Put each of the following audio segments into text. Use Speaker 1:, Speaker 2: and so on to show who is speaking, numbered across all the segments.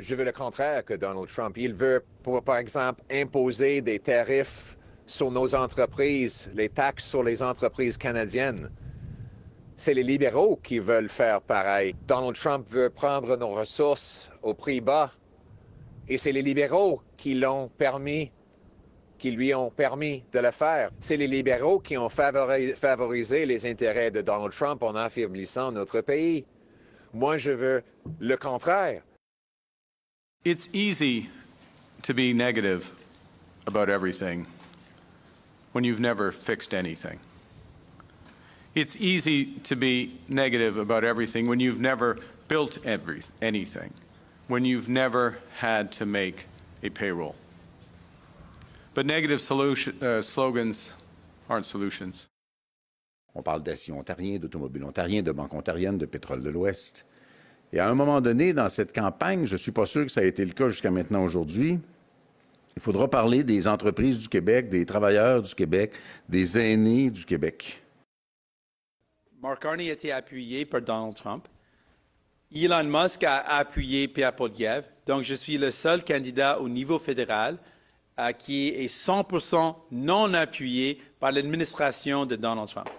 Speaker 1: Je veux le contraire que Donald Trump. Il veut, par exemple, imposer des tarifs sur nos entreprises, les taxes sur les entreprises canadiennes. C'est les libéraux qui veulent faire pareil. Donald Trump veut prendre nos ressources au prix bas. Et c'est les libéraux qui lui ont permis de le faire. C'est les libéraux qui ont favorisé les intérêts de Donald Trump en affaiblissant notre pays. Moi, je veux le contraire.
Speaker 2: It's easy to be negative about everything when you've never fixed anything. It's easy to be negative about everything when you've never built anything, when you've never had to make a payroll. But negative slogans aren't solutions.
Speaker 3: On parle d'acier ontarien, d'automobile ontarien, de banque ontarienne, de pétrole de l'Ouest. Et à un moment donné, dans cette campagne, je ne suis pas sûr que ça a été le cas jusqu'à maintenant aujourd'hui, il faudra parler des entreprises du Québec, des travailleurs du Québec, des aînés du Québec.
Speaker 4: Mark Carney a été appuyé par Donald Trump. Elon Musk a appuyé Pierre Poilievre. Donc, je suis le seul candidat au niveau fédéral qui est 100% non appuyé par l'administration de Donald Trump.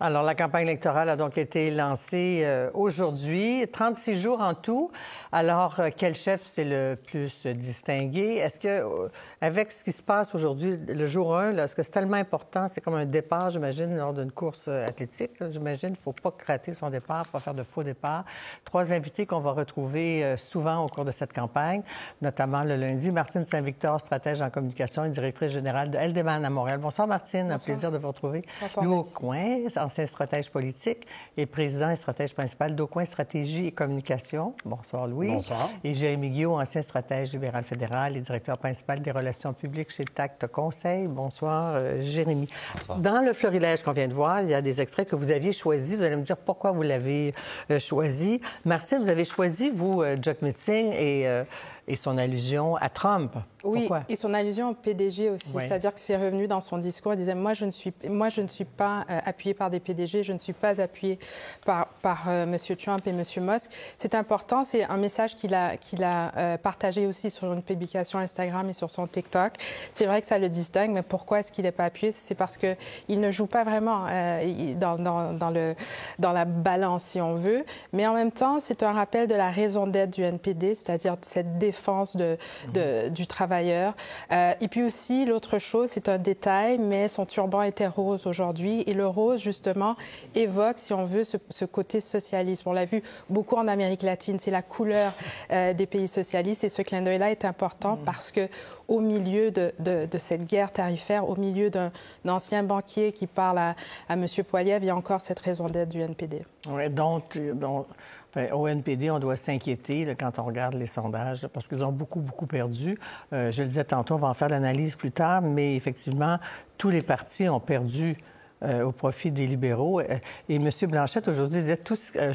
Speaker 5: Alors, la campagne électorale a donc été lancée aujourd'hui, 36 jours en tout. Alors, quel chef c'est le plus distingué? Est-ce que, avec ce qui se passe aujourd'hui, le jour 1, est-ce que c'est tellement important? C'est comme un départ, j'imagine, lors d'une course athlétique. J'imagine, il ne faut pas rater son départ, pas faire de faux départ. 3 invités qu'on va retrouver souvent au cours de cette campagne, notamment le lundi. Martine Saint-Victor, stratège en communication et directrice générale de LDMan à Montréal. Bonsoir, Martine. Un plaisir de vous retrouver. Louis Aucoin, ancien stratège politique et président et stratège principal d'Aucoin Stratégie et Communication. Bonsoir, Louis.
Speaker 6: Bonsoir.
Speaker 5: Et Jérémy Guillot, ancien stratège libéral fédéral et directeur principal des relations publiques chez TACT Conseil. Bonsoir, Jérémy. Bonsoir. Dans le florilège qu'on vient de voir, il y a des extraits que vous aviez choisis. Vous allez me dire pourquoi vous l'avez choisi. Martine, vous avez choisi, vous, Jagmeet et son allusion à Trump.
Speaker 7: Oui,
Speaker 5: pourquoi? Et
Speaker 7: son allusion au PDG aussi.
Speaker 5: Oui.
Speaker 7: C'est-à-dire que c'est revenu dans son discours. Il disait, moi, je ne suis pas appuyé par des PDG, je ne suis pas appuyé par M. Trump et M. Musk. C'est important, c'est un message qu'il a partagé aussi sur une publication Instagram et sur son TikTok. C'est vrai que ça le distingue, mais pourquoi est-ce qu'il n'est pas appuyé? C'est parce qu'il ne joue pas vraiment dans la balance, si on veut. Mais en même temps, c'est un rappel de la raison d'être du NPD, c'est-à-dire cette défense du travailleur. Et puis aussi, l'autre chose, c'est un détail, mais son turban était rose aujourd'hui. Et le rose, justement, évoque, si on veut, ce côté socialiste. On l'a vu beaucoup en Amérique latine. C'est la couleur des pays socialistes. Et ce clin d'œil-là est important parce que au milieu de cette guerre tarifaire, au milieu d'un ancien banquier qui parle à M. Poilievre, il y a encore cette raison d'être du NPD.
Speaker 5: Oui, donc au NPD, on doit s'inquiéter quand on regarde les sondages, parce qu'ils ont beaucoup perdu. Je le disais tantôt, on va en faire l'analyse plus tard, mais effectivement, tous les partis ont perdu au profit des libéraux. Et M. Blanchette, aujourd'hui, disait tout ce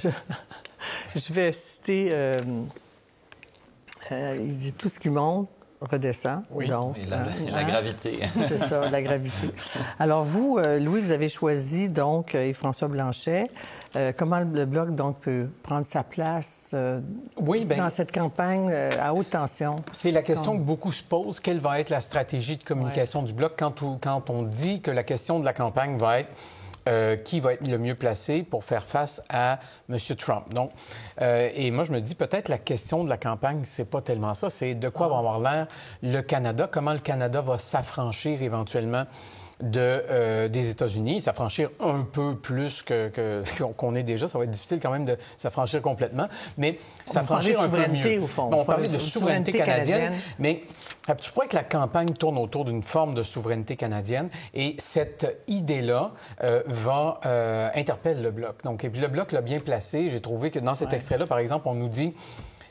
Speaker 5: je vais citer... il dit tout ce qui monte redescend.
Speaker 6: Oui,
Speaker 5: donc,
Speaker 6: et la gravité.
Speaker 5: C'est ça, la gravité. Alors vous, Louis, vous avez choisi donc Yves-François Blanchet. Comment le Bloc donc peut prendre sa place dans cette campagne à haute tension?
Speaker 6: C'est la question que beaucoup se posent. Quelle va être la stratégie de communication du Bloc quand on dit que la question de la campagne va être qui va être le mieux placé pour faire face à M. Trump. Donc, et moi, je me dis peut-être la question de la campagne, c'est pas tellement ça. C'est de quoi va avoir l'air le Canada, comment le Canada va s'affranchir éventuellement des États-Unis, s'affranchir un peu plus qu'on est déjà. Ça va être difficile quand même de s'affranchir complètement, mais s'affranchir un peu mieux.
Speaker 5: Au fond.
Speaker 6: Bon, on parlait de souveraineté canadienne, mais je crois que la campagne tourne autour d'une forme de souveraineté canadienne et cette idée-là interpelle le Bloc. Donc, et puis le Bloc l'a bien placé. J'ai trouvé que dans cet extrait-là, par exemple, on nous dit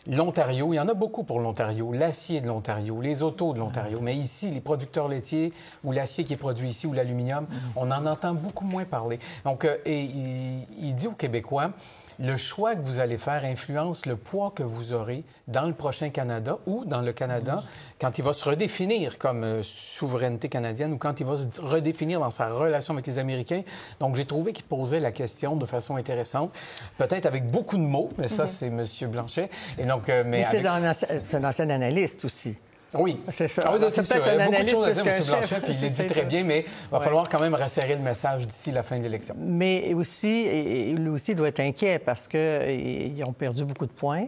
Speaker 6: l'Ontario, il y en a beaucoup pour l'Ontario, l'acier de l'Ontario, les autos de l'Ontario. Mais ici, les producteurs laitiers ou l'acier qui est produit ici ou l'aluminium, on en entend beaucoup moins parler. Donc, et il dit aux Québécois, le choix que vous allez faire influence le poids que vous aurez dans le prochain Canada ou dans le Canada quand il va se redéfinir comme souveraineté canadienne ou quand il va se redéfinir dans sa relation avec les Américains. Donc, j'ai trouvé qu'il posait la question de façon intéressante, peut-être avec beaucoup de mots, mais ça, c'est M. Blanchet. Et donc,
Speaker 5: mais c'est un ancien analyste aussi.
Speaker 6: Oui,
Speaker 5: c'est ça.
Speaker 6: Ah oui, c'est sûr. Il y a beaucoup de choses à dire, M. Blanchet,
Speaker 5: chef,
Speaker 6: puis il les dit très bien, mais il va falloir quand même resserrer le message d'ici la fin de l'élection.
Speaker 5: Mais aussi, lui aussi doit être inquiet parce qu'ils ont perdu beaucoup de points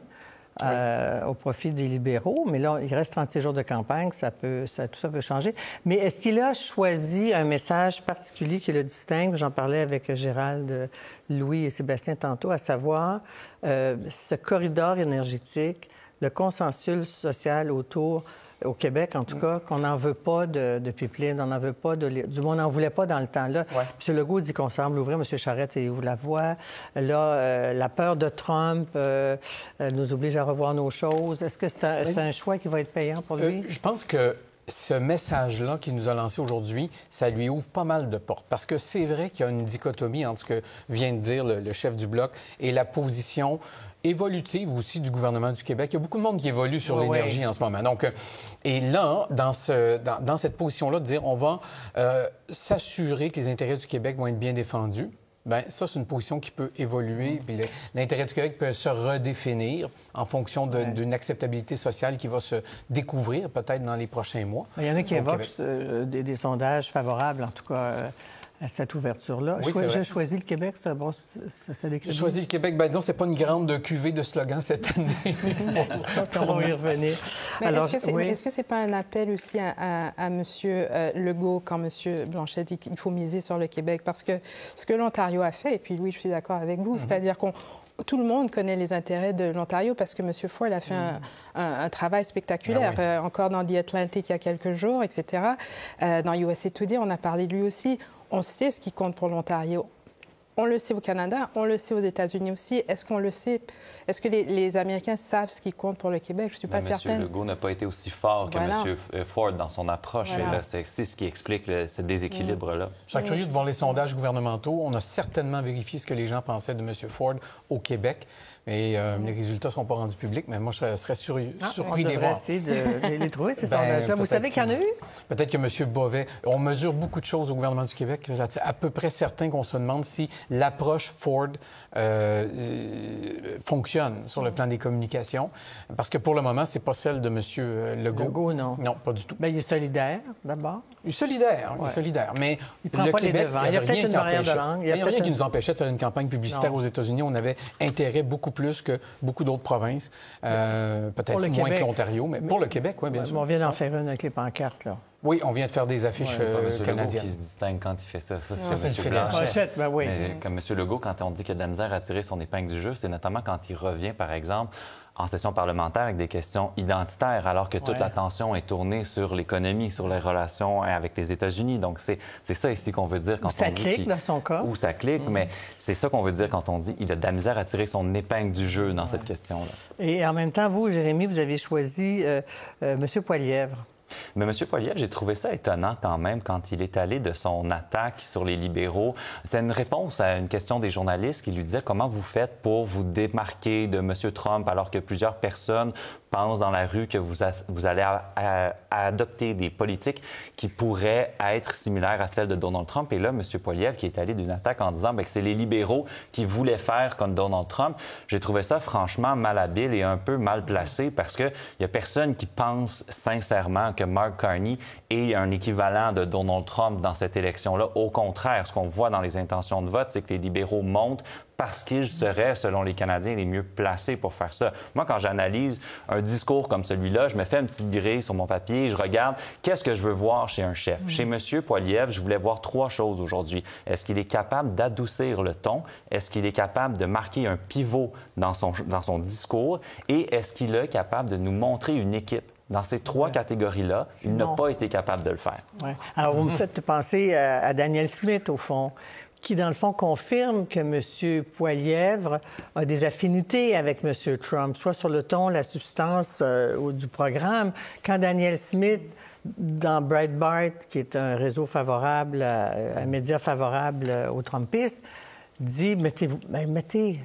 Speaker 5: au profit des libéraux. Mais là, il reste 36 jours de campagne, tout ça peut changer. Mais est-ce qu'il a choisi un message particulier qui le distingue? J'en parlais avec Gérald, Louis et Sébastien tantôt, à savoir ce corridor énergétique, le consensus social autour au Québec, en tout cas, qu'on n'en veut pas de pipeline, on n'en veut pas du moins, on n'en voulait pas dans le temps-là. Ouais. M. Legault dit qu'on semble ouvrir, M. Charette ouvre la voie. Là, la peur de Trump nous oblige à revoir nos choses. Est-ce que c'est un choix qui va être payant pour lui?
Speaker 6: Je pense que ce message-là qu'il nous a lancé aujourd'hui, ça lui ouvre pas mal de portes. Parce que c'est vrai qu'il y a une dichotomie entre ce que vient de dire le chef du Bloc et la position évolutive aussi du gouvernement du Québec. Il y a beaucoup de monde qui évolue sur l'énergie en ce moment. Donc, et là, dans cette position-là, de dire on va s'assurer que les intérêts du Québec vont être bien défendus, bien, ça, c'est une position qui peut évoluer. Puis l'intérêt du Québec peut se redéfinir en fonction d'une acceptabilité sociale qui va se découvrir peut-être dans les prochains mois.
Speaker 5: Il y en a qui évoquent des sondages favorables, en tout cas, à cette ouverture-là.
Speaker 6: Oui,
Speaker 5: j'ai choisi le Québec, c'est bon, ça décrit.
Speaker 6: J'ai choisi le Québec. Bien, disons, c'est pas une grande cuvée de slogans cette année.
Speaker 5: On va y revenir.
Speaker 7: Alors, est-ce que c'est pas un appel aussi à M. Legault quand M. Blanchet dit qu'il faut miser sur le Québec? Parce que ce que l'Ontario a fait, et puis oui, je suis d'accord avec vous, c'est-à-dire tout le monde connaît les intérêts de l'Ontario parce que M. Ford a fait un travail spectaculaire. Encore dans The Atlantic il y a quelques jours, etc. Dans USA Today, on a parlé de lui aussi. On sait ce qui compte pour l'Ontario. On le sait au Canada, on le sait aux États-Unis aussi. Est-ce qu'on le sait? Est-ce que les Américains savent ce qui compte pour le Québec? Je ne suis pas certaine.
Speaker 8: M. Legault n'a pas été aussi fort que M. Ford dans son approche. C'est ce qui explique ce déséquilibre-là.
Speaker 6: Je suis curieux de voir les sondages gouvernementaux. On a certainement vérifié ce que les gens pensaient de M. Ford au Québec. Mais les résultats ne seront pas rendus publics, mais moi, je serais surpris de les voir.
Speaker 5: Essayer de les trouver, ces sondages-là. Vous savez qu'il y en a eu?
Speaker 6: Peut-être que M. Bovet... On mesure beaucoup de choses au gouvernement du Québec. Je suis à peu près certain qu'on se demande si l'approche Ford fonctionne sur le plan des communications. Parce que pour le moment, c'est pas celle de M. Legault.
Speaker 5: Legault, non.
Speaker 6: Non, pas du tout.
Speaker 5: Bien, il est solidaire, d'abord.
Speaker 6: Il est solidaire, il est solidaire. Mais
Speaker 5: il prend
Speaker 6: le
Speaker 5: pas
Speaker 6: Québec,
Speaker 5: les devants. Il y a peut-être une barrière de langue.
Speaker 6: Il n'y a rien qui nous empêchait de faire une campagne publicitaire aux États-Unis. On avait intérêt beaucoup plus que beaucoup d'autres provinces. Peut-être moins que l'Ontario, mais pour le Québec, oui, bien sûr.
Speaker 5: On vient d'en faire une avec les pancartes, là.
Speaker 6: Oui, on vient de faire des affiches canadiennes.
Speaker 8: Qui se distingue quand il fait ça.
Speaker 6: C'est
Speaker 8: M. Blanchet.
Speaker 5: Oui.
Speaker 8: Mais comme M. Legault, quand on dit qu'il y a de la misère à tirer son épingle du jeu, c'est notamment quand il revient, par exemple, en session parlementaire avec des questions identitaires, alors que toute l'attention est tournée sur l'économie, sur les relations avec les États-Unis. Donc, c'est ça ici qu'on veut dire quand on dit...
Speaker 5: Ça clique dans son cas.
Speaker 8: Ou ça clique, mais c'est ça qu'on veut dire quand on dit qu'il a de la misère à tirer son épingle du jeu dans cette question-là.
Speaker 5: Et en même temps, vous, Jérémy, vous avez choisi M. Poilievre.
Speaker 8: Mais M. Poilievre, j'ai trouvé ça étonnant quand même quand il est allé de son attaque sur les libéraux. C'était une réponse à une question des journalistes qui lui disaient comment vous faites pour vous démarquer de M. Trump alors que plusieurs personnes pensent dans la rue que vous allez adopter des politiques qui pourraient être similaires à celles de Donald Trump. Et là, M. Poilievre qui est allé d'une attaque en disant que c'est les libéraux qui voulaient faire comme Donald Trump, j'ai trouvé ça franchement malhabile et un peu mal placé parce qu'il n'y a personne qui pense sincèrement que Mark Carney est un équivalent de Donald Trump dans cette élection-là. Au contraire, ce qu'on voit dans les intentions de vote, c'est que les libéraux montent parce qu'ils seraient, selon les Canadiens, les mieux placés pour faire ça. Moi, quand j'analyse un discours comme celui-là, je me fais une petite grille sur mon papier, je regarde qu'est-ce que je veux voir chez un chef. Chez M. Poilievre, je voulais voir 3 choses aujourd'hui. Est-ce qu'il est capable d'adoucir le ton? Est-ce qu'il est capable de marquer un pivot dans son discours? Et est-ce qu'il est capable de nous montrer une équipe? Dans ces 3 catégories-là, il n'a pas été capable de le faire.
Speaker 5: Ouais. Alors, vous me faites penser à Daniel Smith, au fond, qui, dans le fond, confirme que M. Poilievre a des affinités avec M. Trump, soit sur le ton, la substance du programme. Quand Daniel Smith, dans Breitbart, qui est un réseau favorable, un média favorable aux Trumpistes, dit mettez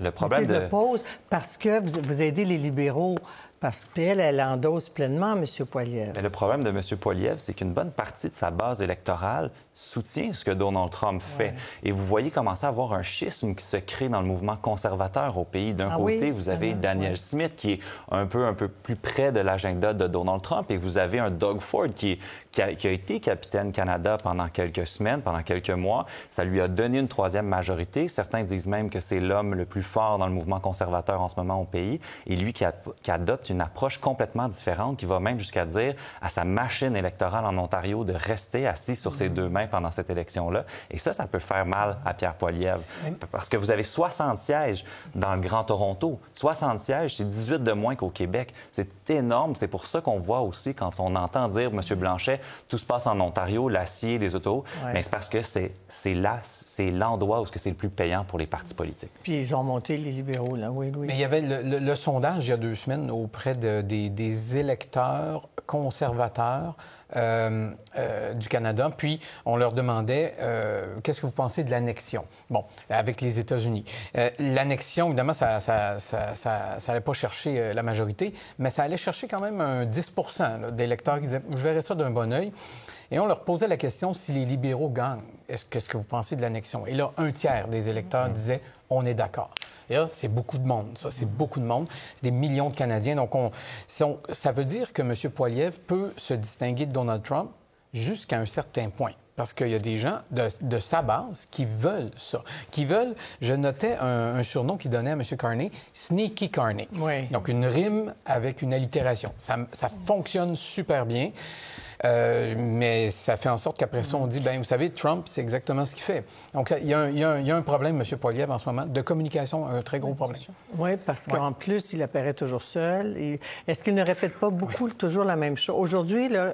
Speaker 8: Le problème
Speaker 5: de pause parce que vous aidez les libéraux. Parce qu'elle endosse pleinement M. Poilievre.
Speaker 8: Mais le problème de M. Poilievre, c'est qu'une bonne partie de sa base électorale soutient ce que Donald Trump fait. Ouais. Et vous voyez commencer à avoir un schisme qui se crée dans le mouvement conservateur au pays. D'un côté, vous avez Daniel Smith, qui est un peu plus près de l'agenda de Donald Trump, et vous avez un Doug Ford qui a été capitaine Canada pendant quelques semaines, pendant quelques mois. Ça lui a donné une troisième majorité. Certains disent même que c'est l'homme le plus fort dans le mouvement conservateur en ce moment au pays. Et lui qui adopte une approche complètement différente, qui va même jusqu'à dire à sa machine électorale en Ontario de rester assis sur ses deux mains pendant cette élection-là. Et ça peut faire mal à Pierre Poilievre. Parce que vous avez 60 sièges dans le Grand Toronto. 60 sièges, c'est 18 de moins qu'au Québec. C'est énorme. C'est pour ça qu'on voit aussi, quand on entend dire, M. Blanchet, tout se passe en Ontario, l'acier, les autos. Ouais. Mais c'est parce que c'est l'endroit où c'est le plus payant pour les partis politiques.
Speaker 5: Puis ils ont monté les libéraux, là, oui.
Speaker 6: Mais il y avait le sondage, il y a 2 semaines, auprès des électeurs conservateurs du Canada. Puis, on leur demandait qu'est-ce que vous pensez de l'annexion? Bon, avec les États-Unis. L'annexion, évidemment, ça n'allait pas chercher la majorité, mais ça allait chercher quand même un 10 d'électeurs qui disaient « je verrais ça d'un bon œil ». Et on leur posait la question si les libéraux gagnent, qu'est-ce que vous pensez de l'annexion? Et là, 1/3 des électeurs disaient « on est d'accord ». Et là, c'est beaucoup de monde, ça. C'est beaucoup de monde. C'est des millions de Canadiens. Donc, ça veut dire que M. Poilievre peut se distinguer de Donald Trump jusqu'à un certain point. Parce qu'il y a des gens de sa base qui veulent ça. Qui veulent... Je notais un surnom qu'il donnait à M. Carney, Sneaky Carney.
Speaker 5: Oui.
Speaker 6: Donc, une rime avec une allitération. Ça fonctionne super bien. Mais ça fait en sorte qu'après ça, on dit, bien, vous savez, Trump, c'est exactement ce qu'il fait. Donc, il y a un problème, M. Poilievre, en ce moment, de communication, un très gros problème.
Speaker 5: Oui, parce qu'en plus, il apparaît toujours seul. Est-ce qu'il ne répète pas toujours la même chose? Aujourd'hui, là,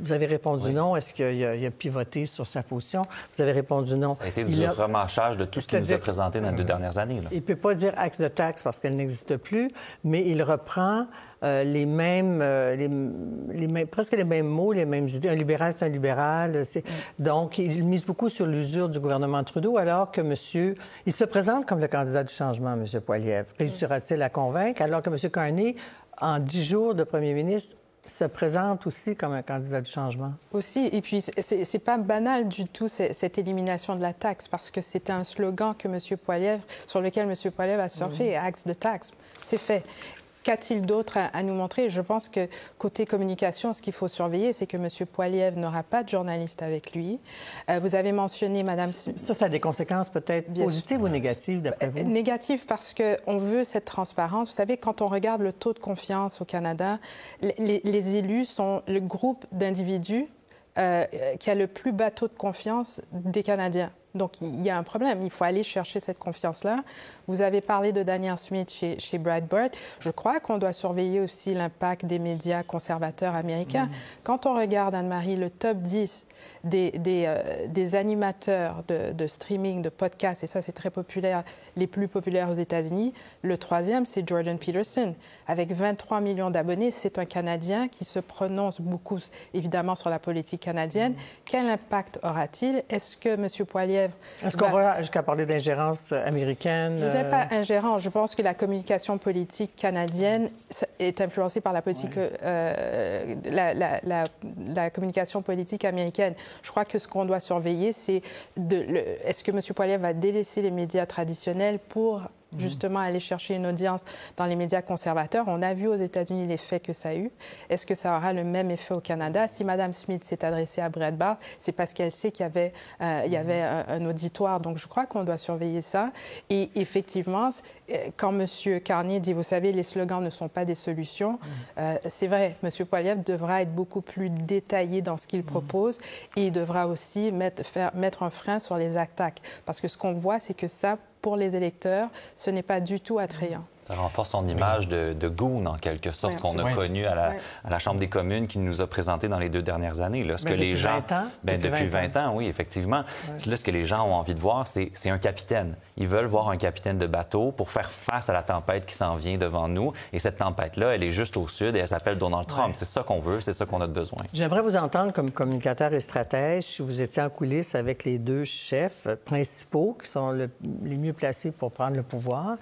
Speaker 5: vous avez répondu non. Est-ce qu'il a pivoté sur sa position? Vous avez répondu non.
Speaker 8: Ça a été du remâchage de tout ce qu'il nous a présenté dans les 2 dernières années. Là.
Speaker 5: Il ne peut pas dire axe de taxe parce qu'elle n'existe plus, mais il reprend presque les mêmes mots, les mêmes idées. Un libéral, c'est un libéral. Donc, il mise beaucoup sur l'usure du gouvernement Trudeau, alors que il se présente comme le candidat du changement, M. Poilievre. Réussira-t-il à convaincre? Alors que M. Carney, en 10 jours de premier ministre, se présente aussi comme un candidat du changement.
Speaker 7: Aussi, et puis c'est pas banal du tout cette élimination de la taxe, parce que c'était un slogan que sur lequel M. Poilievre a surfé, axe de taxe. C'est fait. Qu'a-t-il d'autre à nous montrer? Je pense que côté communication, ce qu'il faut surveiller, c'est que M. Poilievre n'aura pas de journaliste avec lui. Vous avez mentionné Mme...
Speaker 5: Ça a des conséquences peut-être positives ou négatives, d'après vous?
Speaker 7: Négatives parce qu'on veut cette transparence. Vous savez, quand on regarde le taux de confiance au Canada, les élus sont le groupe d'individus qui a le plus bas taux de confiance des Canadiens. Donc, il y a un problème. Il faut aller chercher cette confiance-là. Vous avez parlé de Daniel Smith chez Breitbart. Je crois qu'on doit surveiller aussi l'impact des médias conservateurs américains. Quand on regarde, Anne-Marie, le top 10 des animateurs de streaming, de podcasts, et ça, c'est très populaire, les plus populaires aux États-Unis, le 3e, c'est Jordan Peterson. Avec 23 millions d'abonnés, c'est un Canadien qui se prononce beaucoup, évidemment, sur la politique canadienne. Quel impact aura-t-il? Est-ce que M. Poilievre...
Speaker 5: Est-ce qu'on va jusqu'à parler d'ingérence américaine?
Speaker 7: Je ne dirais pas ingérence. Je pense que la communication politique canadienne est influencée par la politique, la communication politique américaine. Je crois que ce qu'on doit surveiller, c'est est-ce que M. Poilievre va délaisser les médias traditionnels pour justement aller chercher une audience dans les médias conservateurs? On a vu aux États-Unis l'effet que ça a eu. Est-ce que ça aura le même effet au Canada? Si Mme Smith s'est adressée à Breitbart, c'est parce qu'elle sait qu'il y avait un auditoire. Donc, je crois qu'on doit surveiller ça. Et effectivement, quand M. Carney dit, vous savez, les slogans ne sont pas des solutions, c'est vrai, M. Poilievre devra être beaucoup plus détaillé dans ce qu'il propose et il devra aussi mettre un frein sur les attaques. Parce que ce qu'on voit, c'est que ça, pour les électeurs, ce n'est pas du tout attrayant.
Speaker 8: Ça renforce son image de goon, en quelque sorte, qu'on a connu à la Chambre des communes qui nous a présenté dans les 2 dernières années. Là, ce que les gens,
Speaker 5: 20 ans?
Speaker 8: Depuis 20 ans, oui, effectivement. Là, ce que les gens ont envie de voir, c'est un capitaine. Ils veulent voir un capitaine de bateau pour faire face à la tempête qui s'en vient devant nous. Et cette tempête-là, elle est juste au sud et elle s'appelle Donald Trump. C'est ça qu'on veut, c'est ça qu'on a besoin.
Speaker 5: J'aimerais vous entendre comme communicateur et stratège, si vous étiez en coulisses avec les 2 chefs principaux qui sont les mieux placés pour prendre le pouvoir.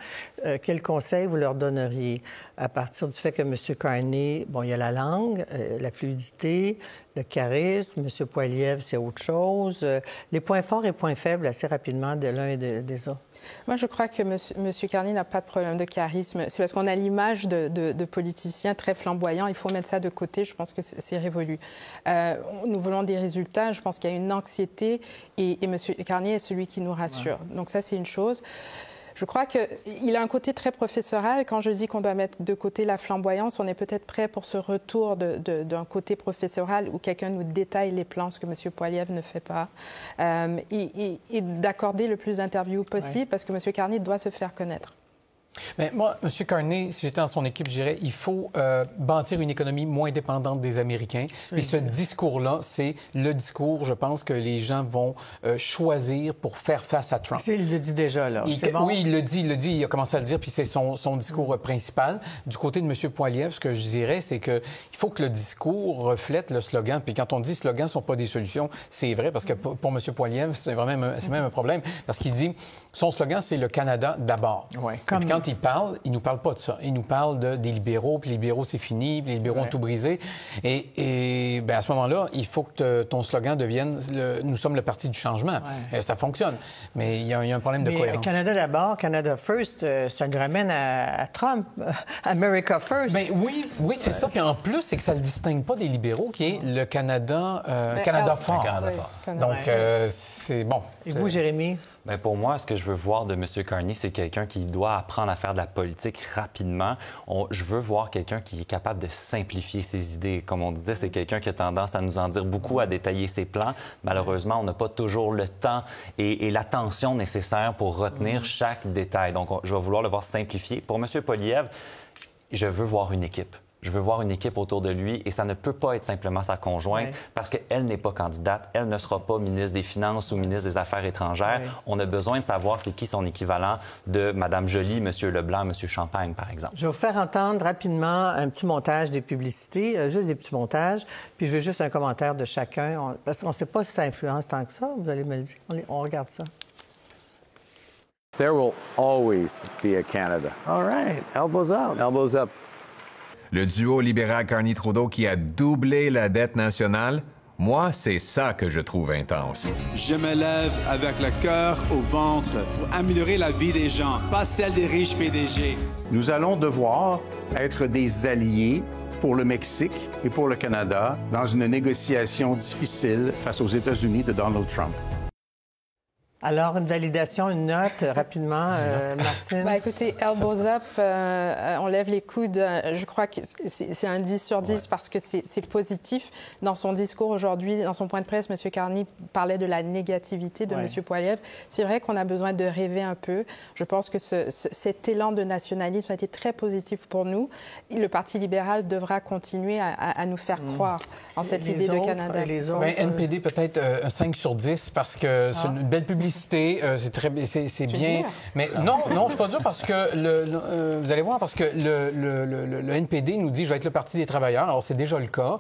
Speaker 5: Quels conseils vous leur donneriez à partir du fait que M. Carney, bon, il y a la langue, la fluidité, le charisme, M. Poilievre, c'est autre chose. Les points forts et points faibles, assez rapidement, de l'un et des autres.
Speaker 7: Moi, je crois que M. Carney n'a pas de problème de charisme. C'est parce qu'on a l'image de politiciens très flamboyants. Il faut mettre ça de côté. Je pense que c'est révolu. Nous voulons des résultats. Je pense qu'il y a une anxiété et M. Carney est celui qui nous rassure. Donc ça, c'est une chose. Je crois qu'il a un côté très professoral. Quand je dis qu'on doit mettre de côté la flamboyance, on est peut-être prêt pour ce retour d'un côté professoral où quelqu'un nous détaille les plans, ce que M. Poilievre ne fait pas, et d'accorder le plus d'interviews possible parce que M. Carney doit se faire connaître.
Speaker 6: Mais moi, M. Carney, si j'étais dans son équipe, je dirais il faut bâtir une économie moins dépendante des Américains. Et ce discours-là, c'est le discours, je pense, que les gens vont choisir pour faire face à Trump.
Speaker 5: Il le dit déjà, là. Bon?
Speaker 6: Oui, il le dit, il a commencé à le dire, puis c'est son discours principal. Du côté de M. Poilievre, ce que je dirais, c'est qu'il faut que le discours reflète le slogan. Puis quand on dit slogans ne sont pas des solutions, c'est vrai, parce que pour M. Poilievre, c'est même un problème, parce qu'il dit, son slogan, c'est le Canada d'abord.
Speaker 5: Ouais,
Speaker 6: quand il nous parle pas de ça. Il nous parle des libéraux, puis les libéraux, c'est fini, puis les libéraux ont tout brisé. Et à ce moment-là, il faut que ton slogan devienne nous sommes le parti du changement. Ça fonctionne. Mais il y a un problème de cohérence.
Speaker 5: Canada d'abord, Canada first, ça nous ramène à Trump. America first.
Speaker 6: Bien, oui, c'est ça. Puis en plus, c'est que ça ne le distingue pas des libéraux, qui est le Canada, Canada fort. Donc, c'est bon.
Speaker 5: Et vous, Jérémy?
Speaker 8: Bien, pour moi, ce que je veux voir de M. Carney, c'est quelqu'un qui doit apprendre à faire de la politique rapidement. Je veux voir quelqu'un qui est capable de simplifier ses idées. Comme on disait, c'est quelqu'un qui a tendance à nous en dire beaucoup, à détailler ses plans. Malheureusement, on n'a pas toujours le temps et l'attention nécessaire pour retenir chaque détail. Donc, je vais vouloir le voir simplifier. Pour M. Poilievre, je veux voir une équipe. Je veux voir une équipe autour de lui et ça ne peut pas être simplement sa conjointe parce qu'elle n'est pas candidate, elle ne sera pas ministre des Finances ou ministre des Affaires étrangères. On a besoin de savoir c'est qui son équivalent de Mme Joly, M. Leblanc, M. Champagne, par exemple.
Speaker 5: Je vais vous faire entendre rapidement un petit montage des publicités, juste des petits montages, puis je veux juste un commentaire de chacun, parce qu'on ne sait pas si ça influence tant que ça, vous allez me le dire. On regarde ça.
Speaker 9: There will always be a Canada. All right, elbows up. Elbows up.
Speaker 10: Le duo libéral Carney-Trudeau qui a doublé la dette nationale, moi, c'est ça que je trouve intense.
Speaker 11: Je me lève avec le cœur au ventre pour améliorer la vie des gens, pas celle des riches PDG.
Speaker 3: Nous allons devoir être des alliés pour le Mexique et pour le Canada dans une négociation difficile face aux États-Unis de Donald Trump.
Speaker 5: Alors, une validation, une note, rapidement, Martine?
Speaker 7: Écoutez, elbows up, on lève les coudes. Je crois que c'est un 10 sur 10 parce que c'est positif. Dans son discours aujourd'hui, dans son point de presse, M. Carney parlait de la négativité de M. Poilievre. C'est vrai qu'on a besoin de rêver un peu. Je pense que cet élan de nationalisme a été très positif pour nous. Le Parti libéral devra continuer à nous faire croire en cette idée de Canada.
Speaker 6: NPD, peut-être un 5 sur 10 parce que c'est une belle publicité. C'est bien. Mais non, je ne suis pas dur parce que vous allez voir, parce que le NPD nous dit je vais être le Parti des travailleurs. Alors, c'est déjà le cas.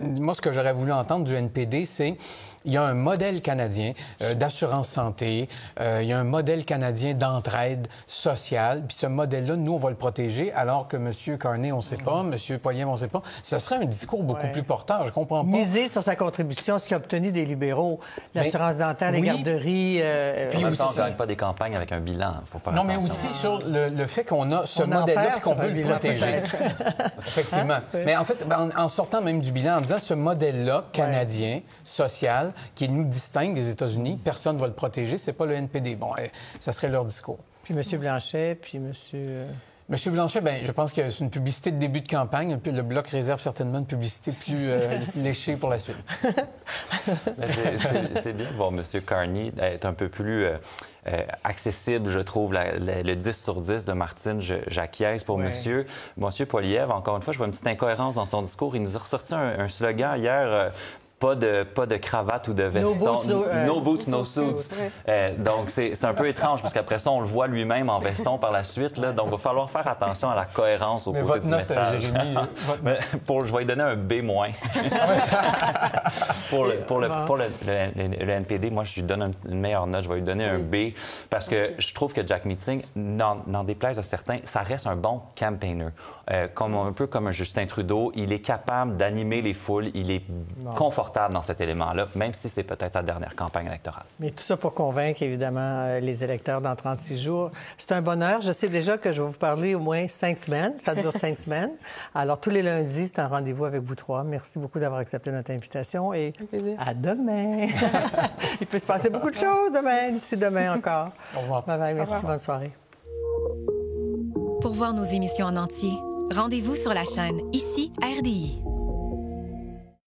Speaker 6: Moi, ce que j'aurais voulu entendre du NPD, c'est il y a un modèle canadien d'assurance santé, il y a un modèle canadien d'entraide sociale, puis ce modèle-là, nous, on va le protéger, alors que M. Carney, on ne sait pas, M. Poilievre, on ne sait pas. Ce serait un discours beaucoup plus porteur, je comprends pas.
Speaker 5: Miser sur sa contribution, ce qu'il a obtenu des libéraux, l'assurance dentaire, les garderies...
Speaker 8: Puis aussi, on ne gagne pas des campagnes avec un bilan. Faut pas
Speaker 6: mais aussi sur le fait qu'on a ce modèle-là et qu'on veut le protéger. Effectivement. Mais en fait, en sortant même du bilan, en disant ce modèle-là, canadien, social, qui nous distingue des États-Unis, personne ne va le protéger, c'est pas le NPD. Bon, ça serait leur discours.
Speaker 5: Puis M. Blanchet, puis M.
Speaker 6: Monsieur Blanchet, bien, je pense que c'est une publicité de début de campagne. Le Bloc réserve certainement une publicité plus léchée pour la suite.
Speaker 8: C'est bien de voir M. Carney être un peu plus accessible, je trouve. Le 10 sur 10 de Martine, j'acquiesce pour Monsieur Poilievre. Encore une fois, je vois une petite incohérence dans son discours. Il nous a ressorti un slogan hier... Pas de cravate ou de veston. No boots, no suits. Donc, c'est un peu étrange, parce qu'après ça, on le voit lui-même en veston par la suite. Là, donc, il va falloir faire attention à la cohérence au côté du message. Jérémy, je vais lui donner un B-. pour le NPD, moi, je lui donne une meilleure note. Je vais lui donner un B, parce que je trouve que Jack Meeting, n'en déplaise à certains, ça reste un bon campaigner. Un peu comme un Justin Trudeau, il est capable d'animer les foules, il est confortable dans cet élément-là, même si c'est peut-être sa dernière campagne électorale.
Speaker 5: Mais tout ça pour convaincre, évidemment, les électeurs dans 36 jours. C'est un bonheur. Je sais déjà que je vais vous parler au moins 5 semaines. Ça dure 5 semaines. Alors, tous les lundis, c'est un rendez-vous avec vous trois. Merci beaucoup d'avoir accepté notre invitation et à demain. Il peut se passer beaucoup de choses demain, d'ici demain encore.
Speaker 6: Au revoir.
Speaker 5: Bye-bye. Merci. Bonne soirée.
Speaker 12: Pour voir nos émissions en entier, rendez-vous sur la chaîne Ici RDI.